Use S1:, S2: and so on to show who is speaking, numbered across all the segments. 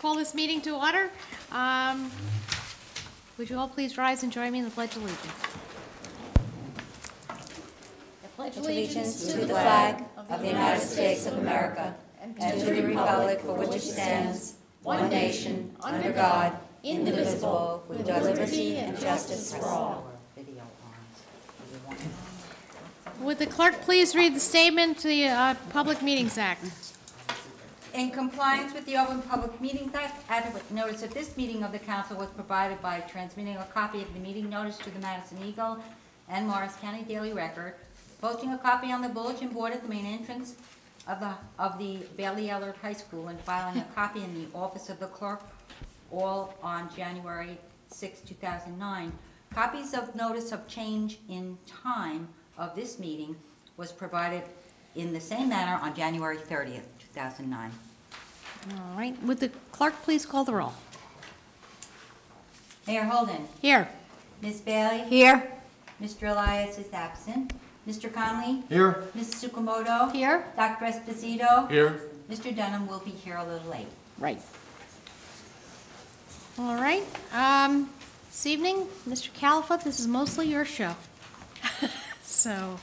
S1: call this meeting to order. Would you all please rise and join me in the Pledge of Allegiance? I pledge
S2: allegiance to the flag of the United States of America and to the republic for which it stands, one nation, under God, indivisible, with liberty and justice for all.
S1: Would the clerk please read the statement to the Public Meetings Act?
S2: In compliance with the Open Public Meetings Act, adequate notice of this meeting of the Council was provided by transmitting a copy of the meeting notice to the Madison Eagle and Morris County Daily Record, posting a copy on the bulletin board at the main entrance of the Bailey Ellard High School, and filing a copy in the office of the clerk, all on January 6, 2009. Copies of notice of change in time of this meeting was provided in the same manner on January 30th, 2009.
S1: All right. Would the clerk please call the roll?
S2: Mayor Holden.
S1: Here.
S2: Ms. Bailey.
S1: Here.
S2: Mr. Elias is absent. Mr. Conley.
S3: Here.
S2: Ms. Tsukamoto.
S1: Here.
S2: Dr. Esposito.
S3: Here.
S2: Mr. Dunham will be here a little late.
S1: Right. All right. This evening, Mr. Kalafut, this is mostly your show. So,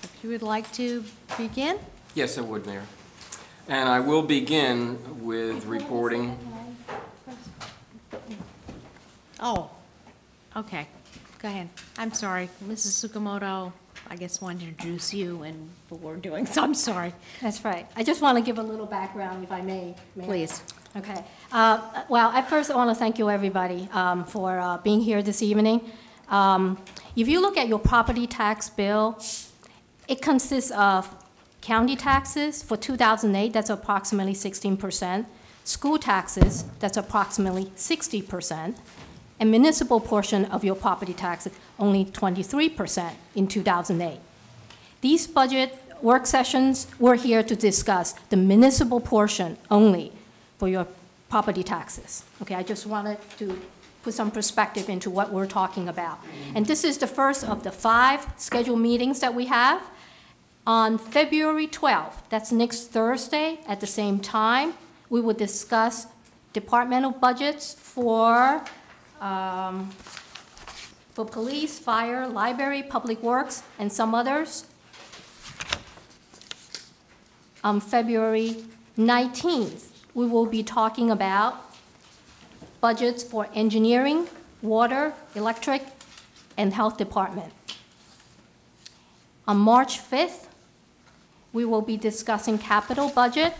S1: if you would like to begin?
S3: Yes, I would, Mayor. And I will begin with reporting.
S1: Oh, okay. Go ahead. I'm sorry. Mrs. Tsukamoto, I guess, wanted to introduce you and what we're doing, so I'm sorry.
S4: That's right. I just want to give a little background, if I may.
S1: Please.
S4: Okay. Well, at first, I want to thank you, everybody, for being here this evening. If you look at your property tax bill, it consists of county taxes for 2008, that's approximately 16%, school taxes, that's approximately 60%, and municipal portion of your property taxes, only 23% in 2008. These budget work sessions, we're here to discuss the municipal portion only for your property taxes. Okay, I just wanted to put some perspective into what we're talking about. And this is the first of the 5 scheduled meetings that we have. On February 12th, that's next Thursday, at the same time, we will discuss departmental budgets for police, fire, library, public works, and some others. On February 19th, we will be talking about budgets for engineering, water, electric, and health department. On March 5th, we will be discussing capital budget,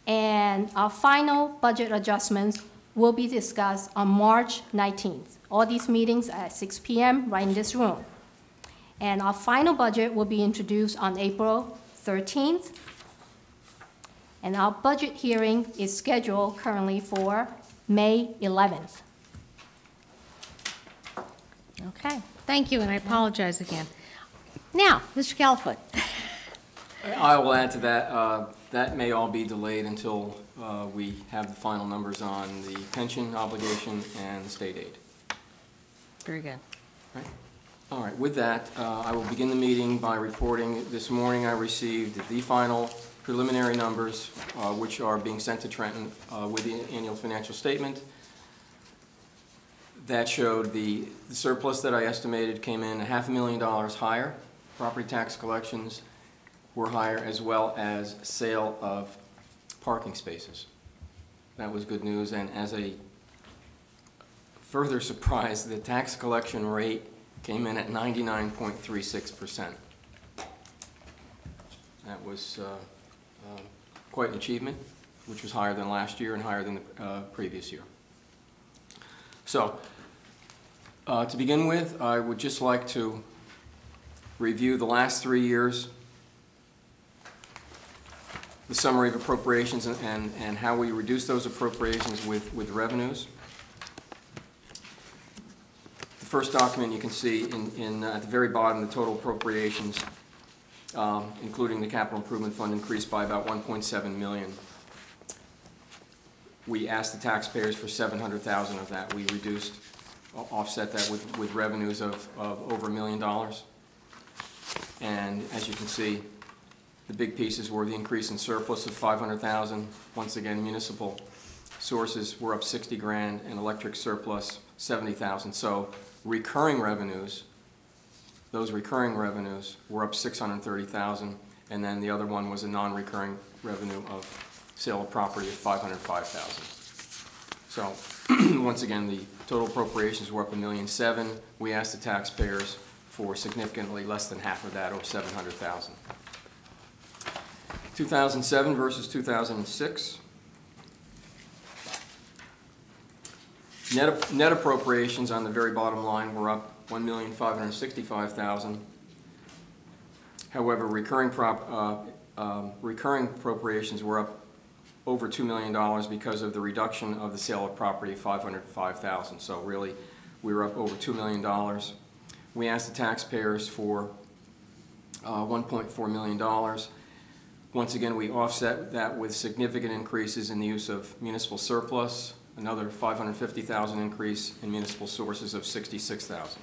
S4: and our final budget adjustments will be discussed on March 19th. All these meetings at 6 p.m. right in this room. And our final budget will be introduced on April 13th. And our budget hearing is scheduled currently for May 11th.
S1: Okay. Thank you, and I apologize again. Now, Mr. Kalafut.
S3: I will add to that, that may all be delayed until we have the final numbers on the pension obligation and the state aid.
S1: Very good.
S3: Right. All right, with that, I will begin the meeting by reporting this morning I received the final preliminary numbers, which are being sent to Trenton with the annual financial statement. That showed the surplus that I estimated came in $500,000 higher. Property tax collections were higher, as well as sale of parking spaces. That was good news, and as a further surprise, the tax collection rate came in at 99.36%. That was quite an achievement, which was higher than last year and higher than the previous year. So, to begin with, I would just like to review the last 3 years, the summary of appropriations and how we reduce those appropriations with revenues. The first document you can see at the very bottom, the total appropriations, including the capital improvement fund, increased by about $1.7 million. We asked the taxpayers for $700,000 of that. We offset that with revenues of over $1 million. And as you can see, The big pieces were the increase in surplus of $500,000. Once again, municipal sources were up 60 grand and electric surplus 70,000. So recurring revenues, those recurring revenues were up 630,000, and then the other one was a non-recurring revenue of sale of property of 505,000. So once again, the total appropriations were up $1.7 million. We asked the taxpayers for significantly less than half of that, or 700,000. 2007 versus 2006. Net appropriations on the very bottom line were up $1,565,000. However, recurring appropriations were up over $2 million because of the reduction of the sale of property of $505,000. So really, we were up over $2 million. We asked the taxpayers for $1.4 million. Once again, we offset that with significant increases in the use of municipal surplus, another $550,000 increase in municipal sources of $66,000.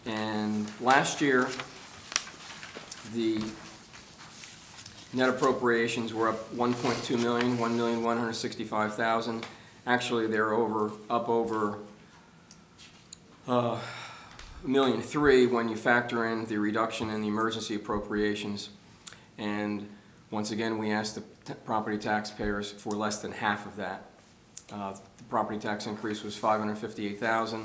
S3: And last year, the net appropriations were up $1.2 million, $1,165,000. Actually, they're up over $1.3 million when you factor in the reduction in the emergency appropriations. And once again, we asked the property taxpayers for less than half of that. The property tax increase was $558,000.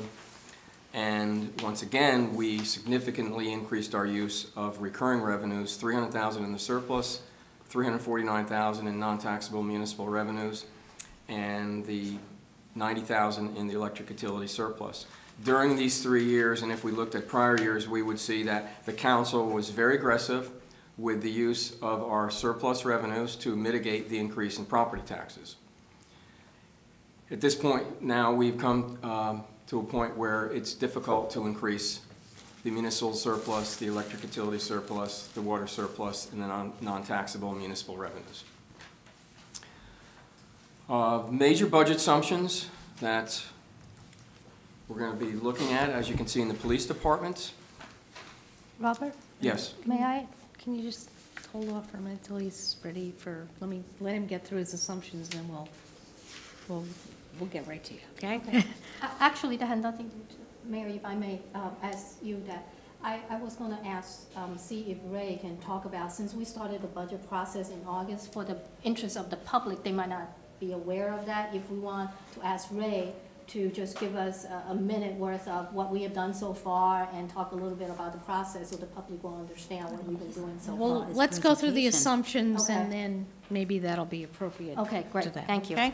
S3: And once again, we significantly increased our use of recurring revenues, $300,000 in the surplus, $349,000 in non-taxable municipal revenues, and the $90,000 in the electric utility surplus. During these 3 years, and if we looked at prior years, we would see that the council was very aggressive with the use of our surplus revenues to mitigate the increase in property taxes. At this point now, we've come to a point where it's difficult to increase the municipal surplus, the electric utility surplus, the water surplus, and the non-taxable municipal revenues. Major budget assumptions that we're going to be looking at, as you can see in the police department.
S1: Robert?
S3: Yes.
S1: May I? Can you just hold off for a minute till he's ready for, let him get through his assumptions, and then we'll get right to you, okay?
S4: Actually, that had nothing to do, Mayor, if I may ask you that. I was going to ask, see if Ray can talk about, since we started the budget process in August, for the interest of the public, they might not be aware of that. If we want to ask Ray to just give us a minute worth of what we have done so far and talk a little bit about the process so the public will understand what we've been doing so
S1: Well,
S4: far.
S1: let's go through the assumptions,
S4: Okay.
S1: and then maybe that'll be appropriate.
S4: Okay, great.
S1: to that,
S4: Thank you.
S1: Okay?